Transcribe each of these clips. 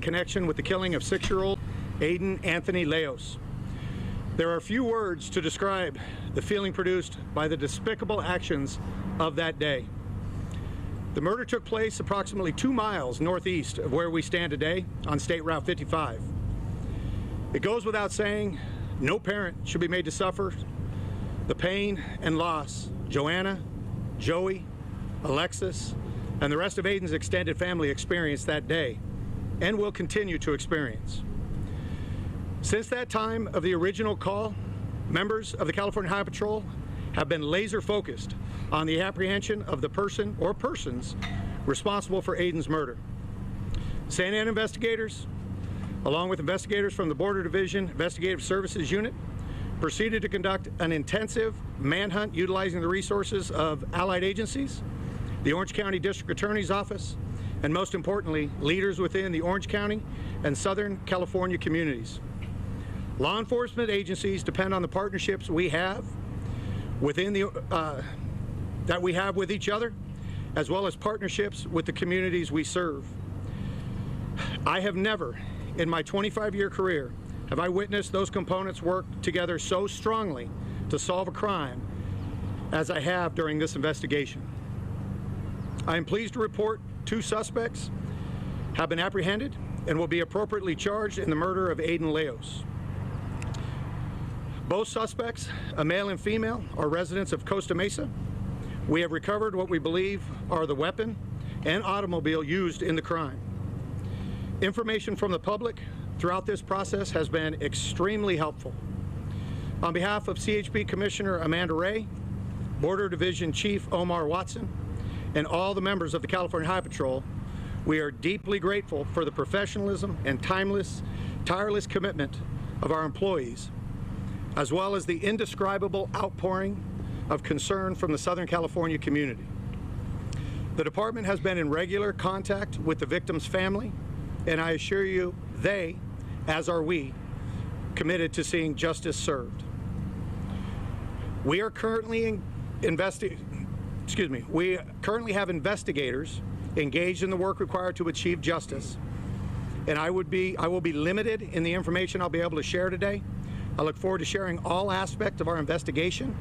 connection with the killing of 6-year-old Aiden Anthony Leos. There are few words to describe the feeling produced by the despicable actions of that day. The murder took place approximately 2 miles northeast of where we stand today on State Route 55. It goes without saying, no parent should be made to suffer the pain and loss Joanna, Joey, Alexis, and the rest of Aiden's extended family experienced that day and will continue to experience. Since that time of the original call, members of the California Highway Patrol have been laser focused on the apprehension of the person or persons responsible for Aiden's murder. Santa Ana investigators, along with investigators from the Border Division Investigative Services Unit, proceeded to conduct an intensive manhunt utilizing the resources of allied agencies, the Orange County District Attorney's Office, and most importantly, leaders within the Orange County and Southern California communities. Law enforcement agencies depend on the partnerships we have within that we have with each other, as well as partnerships with the communities we serve. I have never, in my 25-year career, have I witnessed those components work together so strongly to solve a crime as I have during this investigation. I am pleased to report 2 suspects have been apprehended and will be appropriately charged in the murder of Aiden Leos. Both suspects, a male and female, are residents of Costa Mesa. We have recovered what we believe are the weapon and automobile used in the crime. Information from the public throughout this process has been extremely helpful. On behalf of CHP Commissioner Amanda Ray, Border Division Chief Omar Watson, and all the members of the California Highway Patrol, we are deeply grateful for the professionalism and tireless commitment of our employees, as well as the indescribable outpouring of concern from the Southern California community. The department has been in regular contact with the victim's family, and I assure you they, as are we, committed to seeing justice served. We currently have investigators engaged in the work required to achieve justice, and I will be limited in the information I'll be able to share today. I look forward to sharing all aspects of our investigation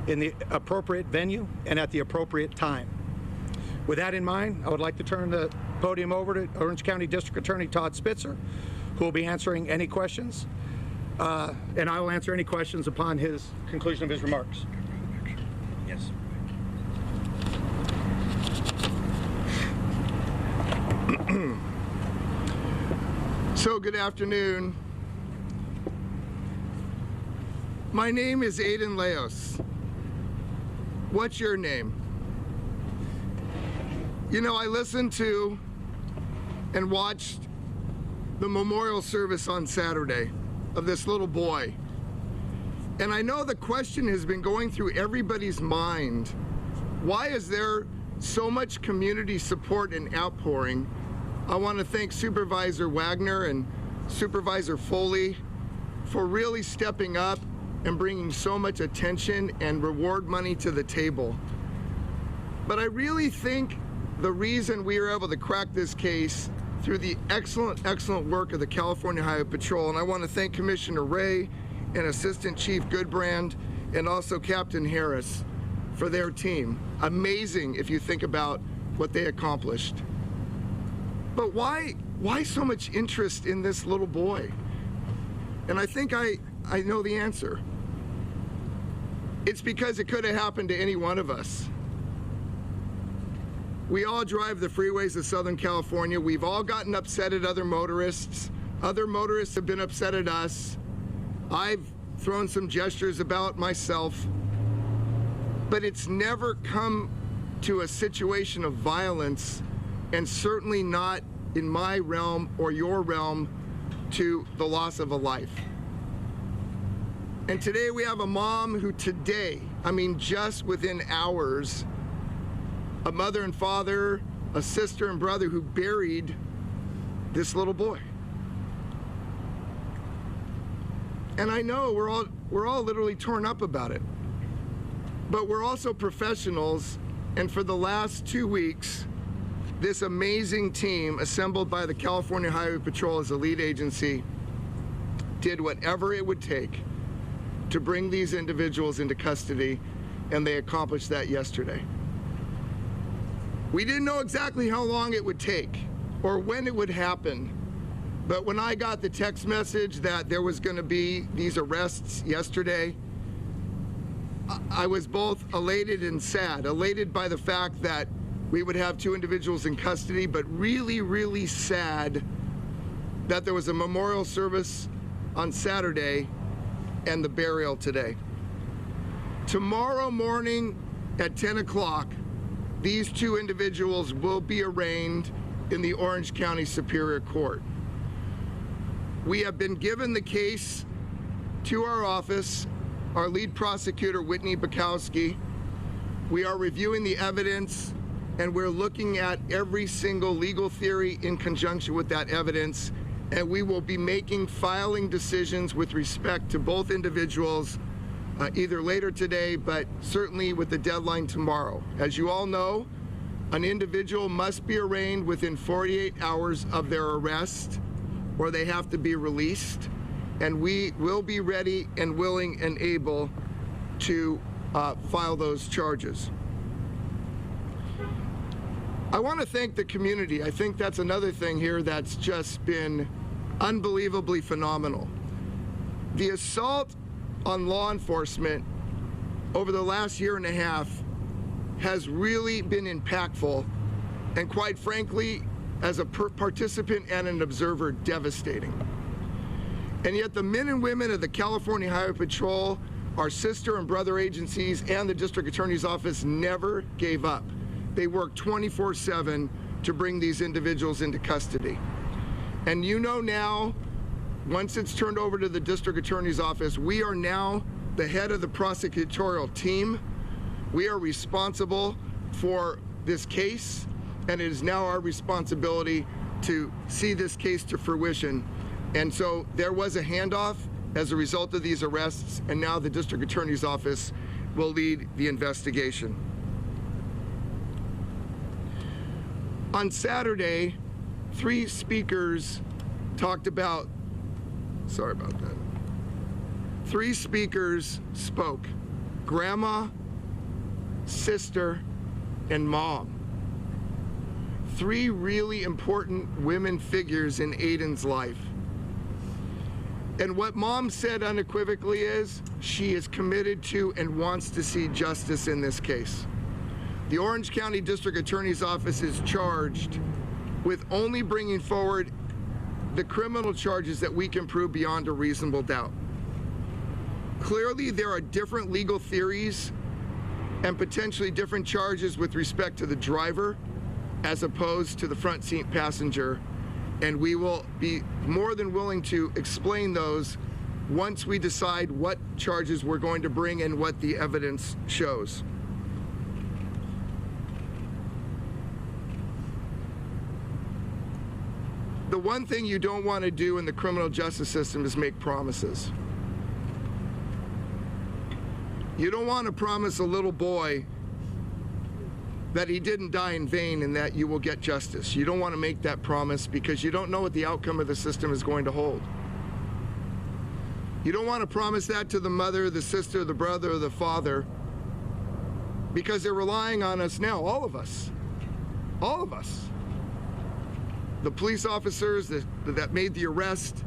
in the appropriate venue and at the appropriate time. With that in mind, I would like to turn the podium over to Orange County District Attorney Todd Spitzer, who will be answering any questions, and I will answer any questions upon his conclusion of his remarks. Yes. So, good afternoon. My name is Aiden Leos. What's your name? You know, I listened to and watched the memorial service on Saturday of this little boy. And I know the question has been going through everybody's mind. Why is there so much community support and outpouring? I want to thank Supervisor Wagner and Supervisor Foley for really stepping up and bringing so much attention and reward money to the table. But I really think the reason we were able to crack this case through the excellent work of the California Highway Patrol, and I want to thank Commissioner Ray and Assistant Chief Goodbrand and also Captain Harris for their team. Amazing if you think about what they accomplished. But why so much interest in this little boy? And I think I know the answer. It's because it could have happened to any one of us. We all drive the freeways of Southern California. We've all gotten upset at other motorists. Other motorists have been upset at us. I've thrown some gestures about myself. But it's never come to a situation of violence, and certainly not in my realm or your realm, to the loss of a life. And today we have a mom who just within hours, a mother and father, a sister and brother who buried this little boy. And I know we're all literally torn up about it. But we're also professionals, and for the last 2 weeks, this amazing team assembled by the California Highway Patrol as a lead agency did whatever it would take to bring these individuals into custody, and they accomplished that yesterday. We didn't know exactly how long it would take or when it would happen, but when I got the text message that there was going to be these arrests yesterday, I was both elated and sad. Elated by the fact that we would have two individuals in custody, but really, really sad that there was a memorial service on Saturday and the burial today. Tomorrow morning at 10 o'clock, these two individuals will be arraigned in the Orange County Superior Court. We have been given the case to our office, our lead prosecutor, Whitney Bukowski. We are reviewing the evidence, and we're looking at every single legal theory in conjunction with that evidence, and we will be making filing decisions with respect to both individuals either later today, but certainly with the deadline tomorrow. As you all know, an individual must be arraigned within 48 hours of their arrest, or they have to be released, and we will be ready and willing and able to file those charges. I want to thank the community. I think that's another thing here that's just been unbelievably phenomenal. The assault on law enforcement over the last year and a half has really been impactful, and quite frankly, as a participant and an observer, devastating. And yet the men and women of the California Highway Patrol, our sister and brother agencies, and the District Attorney's Office never gave up. They worked 24/7 to bring these individuals into custody. And you know now, once it's turned over to the District Attorney's Office, we are now the head of the prosecutorial team. We are responsible for this case, and it is now our responsibility to see this case to fruition. And so there was a handoff as a result of these arrests, and now the District Attorney's Office will lead the investigation. On Saturday, three speakers talked about, sorry about that. Three speakers spoke: grandma, sister, and mom. Three really important women figures in Aiden's life. And what mom said unequivocally is she is committed to and wants to see justice in this case. The Orange County District Attorney's Office is charged with only bringing forward the criminal charges that we can prove beyond a reasonable doubt. Clearly, there are different legal theories and potentially different charges with respect to the driver as opposed to the front seat passenger, and we will be more than willing to explain those once we decide what charges we're going to bring and what the evidence shows. The one thing you don't want to do in the criminal justice system is make promises. You don't want to promise a little boy that he didn't die in vain and that you will get justice. You don't want to make that promise because you don't know what the outcome of the system is going to hold. You don't want to promise that to the mother, the sister, the brother, or the father, because they're relying on us now, all of us. All of us. The police officers that made the arrest,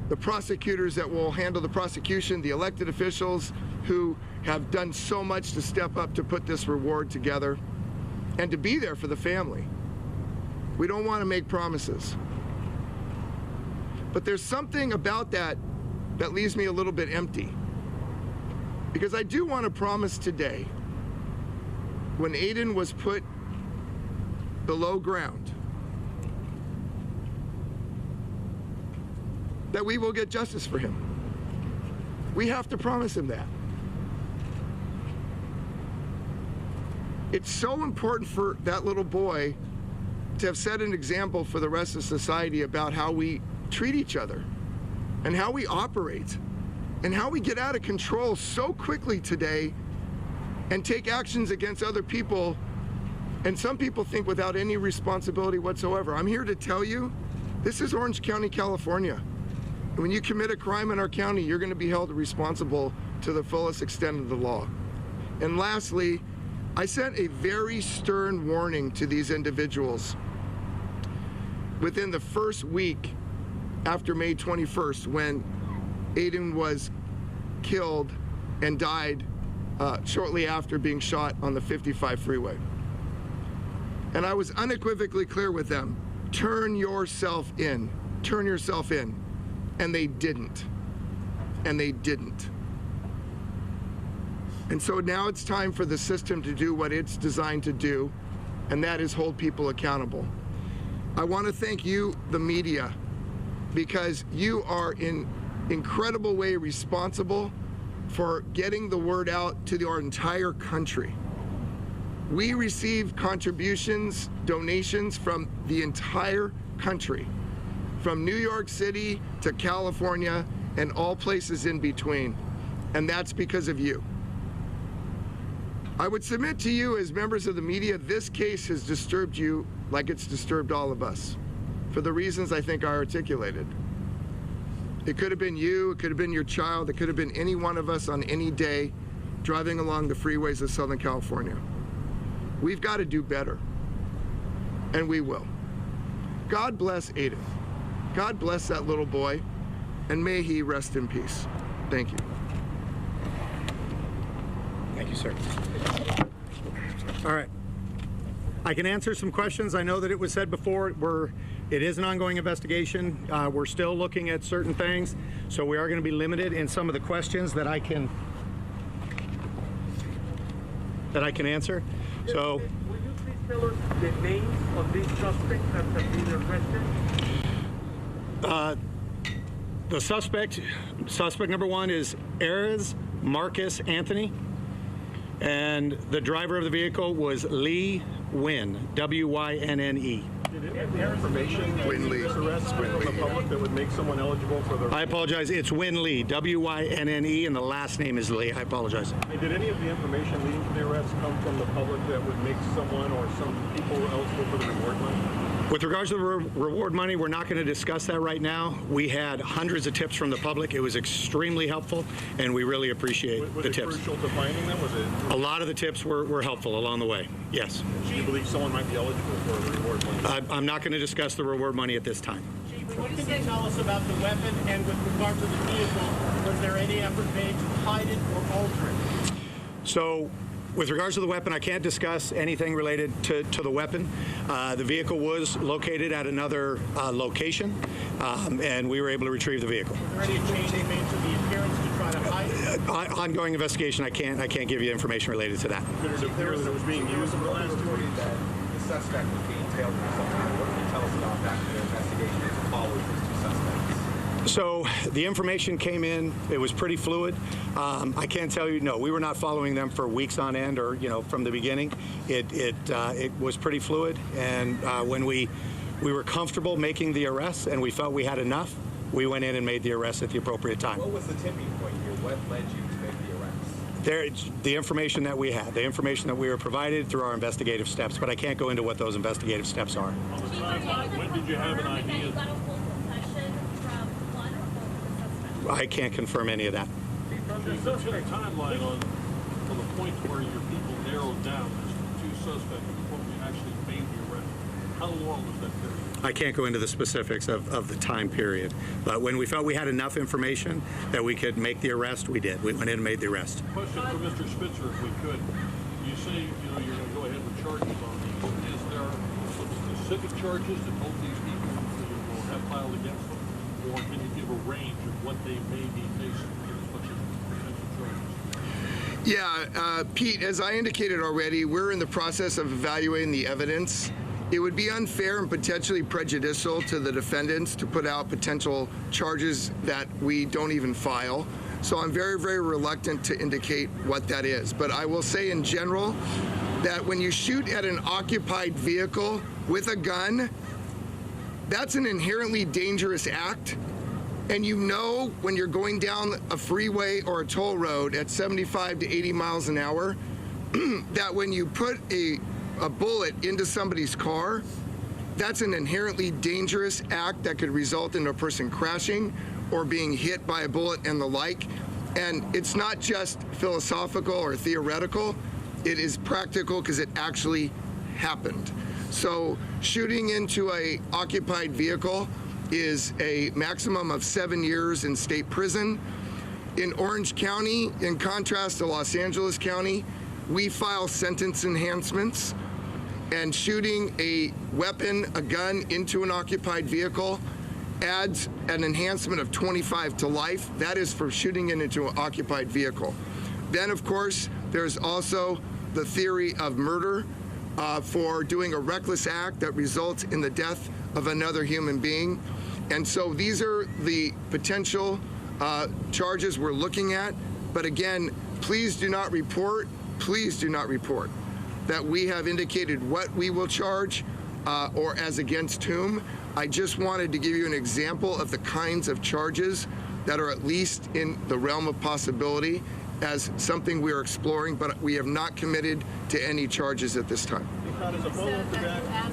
the prosecutors that will handle the prosecution, the elected officials who have done so much to step up to put this reward together and to be there for the family. We don't want to make promises. But there's something about that that leaves me a little bit empty. Because I do want to promise today, when Aiden was put below ground, that we will get justice for him. We have to promise him that. It's so important for that little boy to have set an example for the rest of society about how we treat each other and how we operate and how we get out of control so quickly today and take actions against other people And some people think without any responsibility whatsoever. I'm here to tell you, this is Orange County, California. And when you commit a crime in our county, you're going to be held responsible to the fullest extent of the law. And lastly, I sent a very stern warning to these individuals within the first week after May 21st, when Aiden was killed and died shortly after being shot on the 55 freeway. And I was unequivocally clear with them, turn yourself in, turn yourself in. And they didn't. And they didn't. And so now it's time for the system to do what it's designed to do, and that is hold people accountable. I want to thank you, the media, because you are in incredible way responsible for getting the word out to our entire country. We receive contributions, donations from the entire country, from New York City to California and all places in between, and that's because of you. I would submit to you as members of the media, this case has disturbed you like it's disturbed all of us, for the reasons I think I articulated. It could have been you, it could have been your child, it could have been any one of us on any day driving along the freeways of Southern California. We've got to do better, and we will. God bless Aiden. God bless that little boy, and may he rest in peace. Thank you. Thank you, sir. All right. I can answer some questions. I know that it was said before, it is an ongoing investigation. We're still looking at certain things, so we are going to be limited in some of the questions that I can answer. So, will you please tell us the names of these suspects that have been arrested? the suspect number one is Erez Marcus Anthony, and the driver of the vehicle was Lee Wynn, W-Y-N-N-E. Did any of the information this arrest from the public that would make someone eligible for the... I apologize. It's Wynn Lee, W-Y-N-N-E, and the last name is Lee. I apologize. Did any of the information leading to the arrest come from the public that would make someone or some people eligible for the reward money? With regards to the reward money, we're not going to discuss that right now. We had hundreds of tips from the public. It was extremely helpful, and we really appreciate the tips. Was it crucial to finding them? Was it... A lot of the tips were helpful along the way, yes. Do you believe someone might be eligible for the reward money? I'm not going to discuss the reward money at this time. Chief, what can you tell us about the weapon, and with regard to the vehicle, was there any effort made to hide it or alter it? So, with regards to the weapon, I can't discuss anything related to the weapon. The vehicle was located at another location, and we were able to retrieve the vehicle. Was there any change they made to the appearance to try to hide it? Ongoing investigation, I can't give you information related to that. Did it appear that it was being used in the last 2 weeks? That the suspect was being tailed or something. What can you tell us about that investigation as followers of these two suspects? So the information came in. It was pretty fluid. I can't tell you. No, we were not following them for weeks on end, or from the beginning. It was pretty fluid, and when we were comfortable making the arrests and we felt we had enough, we went in and made the arrest at the appropriate time. What was the tipping point here? What led you to make the arrest? The information that we had, the information that we were provided through our investigative steps, but I can't go into what those investigative steps are. On the timeline, when did you have an idea? I can't confirm any of that. Chief, let's get a timeline on the point where your people narrowed down as two suspects before we actually made the arrest. How long was that period? I can't go into the specifics of the time period, but when we felt we had enough information that we could make the arrest, we did. We went in and made the arrest. Question for Mr. Spitzer, if we could. You say you're going to go ahead with charges on these. Is there some specific charges that both these people will have filed against them? Or can you give a range of what they may be facing as much as potential charges? Yeah, Pete, as I indicated already, we're in the process of evaluating the evidence. It would be unfair and potentially prejudicial to the defendants to put out potential charges that we don't even file. So I'm very, very reluctant to indicate what that is. But I will say in general that when you shoot at an occupied vehicle with a gun, that's an inherently dangerous act. And when you're going down a freeway or a toll road at 75 to 80 miles an hour, that when you put a a bullet into somebody's car, that's an inherently dangerous act that could result in a person crashing or being hit by a bullet and the like. And it's not just philosophical or theoretical, it is practical because it actually happened. So shooting into a occupied vehicle is a maximum of 7 years in state prison. In Orange County, in contrast to Los Angeles County, we file sentence enhancements, and shooting a weapon, a gun, into an occupied vehicle adds an enhancement of 25 to life. That is for shooting it into an occupied vehicle. Then, of course, there's also the theory of murder for doing a reckless act that results in the death of another human being. And so these are the potential charges we're looking at. But again, please do not report that we have indicated what we will charge or as against whom. I just wanted to give you an example of the kinds of charges that are at least in the realm of possibility as something we are exploring, but we have not committed to any charges at this time.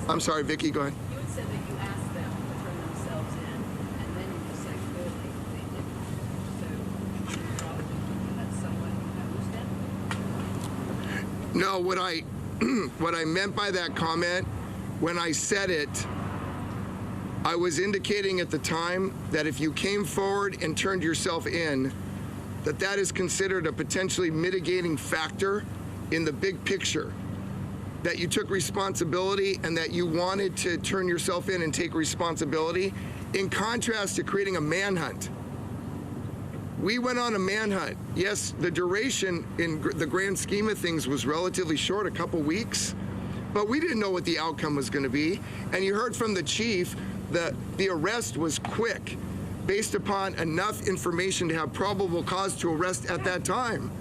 I'm sorry, Vicki, go ahead. You had said that you asked them to turn themselves in, and then you just said good, they didn't. So you probably that's somewhat understand? No, what I meant by that comment, when I said it, I was indicating at the time that if you came forward and turned yourself in, that is considered a potentially mitigating factor in the big picture, that you took responsibility and that you wanted to turn yourself in and take responsibility, in contrast to creating a manhunt. We went on a manhunt. Yes, the duration in the grand scheme of things was relatively short, a couple weeks, but we didn't know what the outcome was going to be. And you heard from the chief that the arrest was quick, based upon enough information to have probable cause to arrest at that time.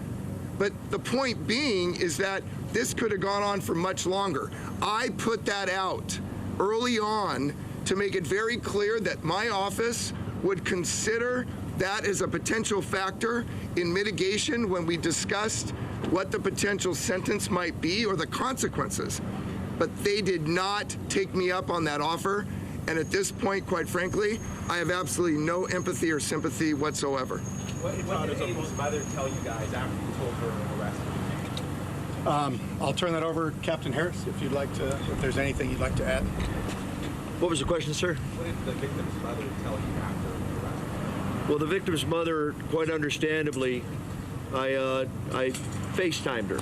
But the point being is that this could have gone on for much longer. I put that out early on to make it very clear that my office would consider that as a potential factor in mitigation when we discussed what the potential sentence might be or the consequences. But they did not take me up on that offer. And at this point, quite frankly, I have absolutely no empathy or sympathy whatsoever. What did Aiden's mother tell you guys after you told her to arrest him? I'll turn that over, Captain Harris, if you'd like to, if there's anything you'd like to add. What was the question, sir? What did the victim's mother tell you after you arrested him? Well, the victim's mother, quite understandably, I FaceTimed her,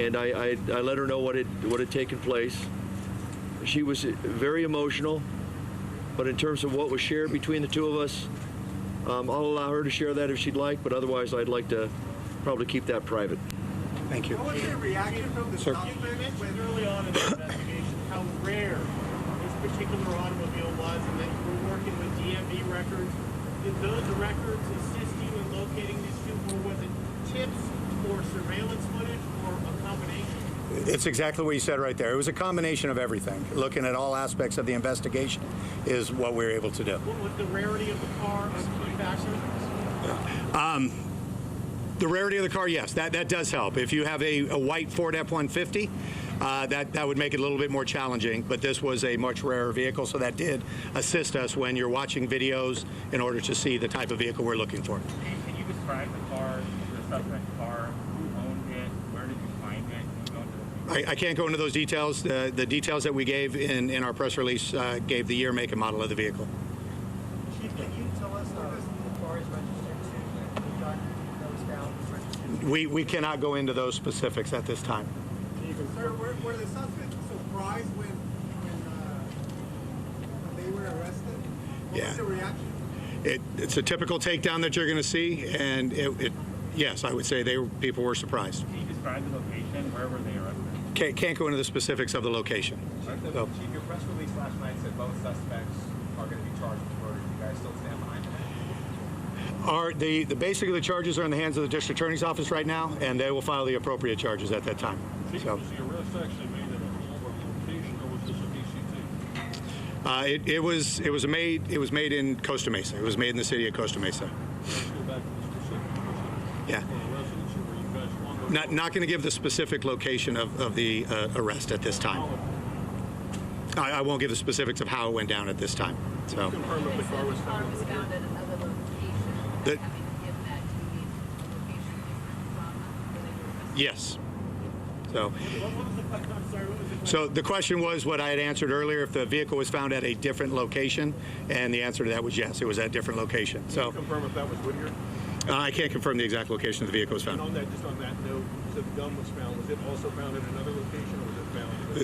and I let her know what had taken place. She was very emotional, but in terms of what was shared between the two of us, I'll allow her to share that if she'd like, but otherwise I'd like to probably keep that private. Thank you. What was your reaction from the document early on in the investigation, how rare this particular automobile was, and that you were working with DMV records? Did those records assist you in locating these people, or was it tips or surveillance footage or a combination? It's exactly what you said right there. It was a combination of everything. Looking at all aspects of the investigation is what we were able to do. What was the rarity of the car a key factor? The rarity of the car, yes, that does help. If you have a white Ford F-150, that would make it a little bit more challenging, but this was a much rarer vehicle, so that did assist us when you're watching videos in order to see the type of vehicle we're looking for. Can you describe the car, the suspect car, who owned it, where did you find it? I can't go into those details. The details that we gave in our press release gave the year, make, and model of the vehicle. Chief, can you tell us where the car is registered to? We've got those down registered. We cannot go into those specifics at this time. Sir, were the suspects surprised when they were arrested? What was the reaction? It's a typical takedown that you're going to see, and yes, I would say people were surprised. Can you describe the location? Where were they arrested? Can't go into the specifics of the location. Chief, your press release last night said both suspects are going to be charged with murder. Do you guys still stand behind that? Basically the charges are in the hands of the district attorney's office right now, and they will file the appropriate charges at that time. Was the arrest actually made at a Walmart location, or was this a DCT? It was made in Costa Mesa. It was made in the city of Costa Mesa. Let's go back to the specific. Yeah. For a residency where you guys wanted to Not going to give the specific location of the arrest at this time. I won't give the specifics of how it went down at this time. So. Confirm if the car was car found. was found at another location. The- Having to give that to me a location different from where they were arrested. Yes. So. What was the question? I'm sorry, what was the question? So the question was what I had answered earlier, if the vehicle was found at a different location, and the answer to that was yes, it was at a different location. So Confirm if that was Whittier. I can't confirm the exact location of the vehicle was And found. on that, just on that note, you said the gun was found. Was it also found at another location, or was it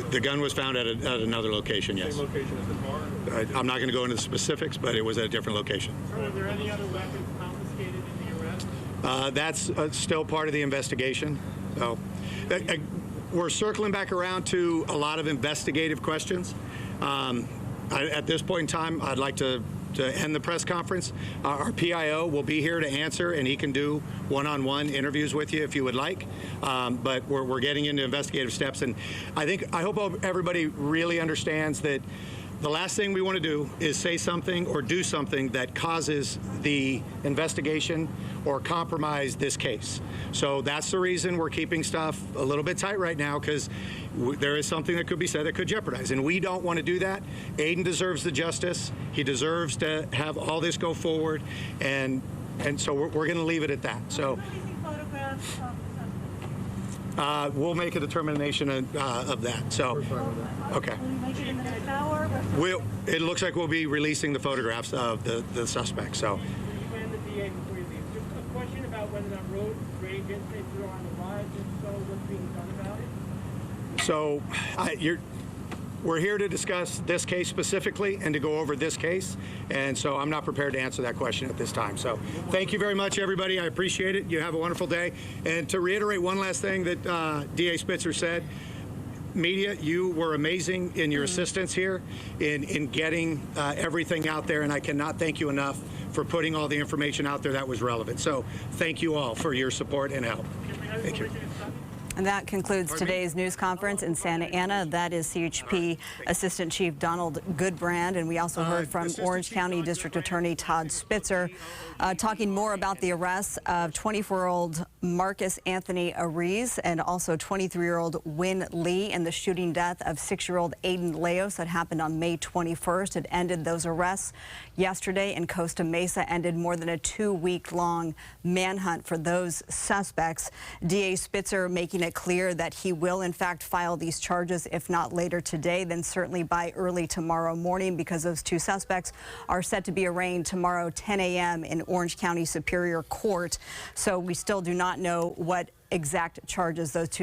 found? The gun was found at another location, yes. Same location as the car. I'm not going to go into the specifics, but it was at a different location. So were there any other weapons confiscated in the arrest? That's still part of the investigation. So we're circling back around to a lot of investigative questions. At this point in time, I'd like to end the press conference. Our PIO will be here to answer, and he can do one-on-one interviews with you if you would like. But we're getting into investigative steps, and I hope everybody really understands that the last thing we want to do is say something or do something that causes the investigation or compromise this case. So that's the reason we're keeping stuff a little bit tight right now, because there is something that could be said that could jeopardize, and we don't want to do that. Aiden deserves the justice. He deserves to have all this go forward, and so we're going to leave it at that. So we'll make a determination of that. So, okay. It looks like we'll be releasing the photographs of the suspect. So. You and the DA before you leave. Just a question about whether that road rage incidents are on the rise, and so what's being done about it? So we're here to discuss this case specifically and to go over this case, and so I'm not prepared to answer that question at this time. So thank you very much, everybody. I appreciate it. You have a wonderful day. And to reiterate one last thing that DA Spitzer said, media, you were amazing in your assistance here in getting everything out there, and I cannot thank you enough for putting all the information out there that was relevant. So thank you all for your support and help. Thank you. And that concludes today's news conference in Santa Ana. That is CHP Assistant Chief Donald Goodbrand. And we also heard from Orange County District Attorney Todd Spitzer talking more about the arrests of 24-year-old Marcus Anthony Ariz and also 23-year-old Win Lee and the shooting death of 6-year-old Aiden Leos that happened on May 21st. It ended those arrests yesterday in Costa Mesa, ended more than a 2-week-long manhunt for those suspects. DA Spitzer making it clear that he will, in fact, file these charges, if not later today, then certainly by early tomorrow morning, because those two suspects are set to be arraigned tomorrow 10 a.m. in Orange County Superior Court. So we still do not know what exact charges those two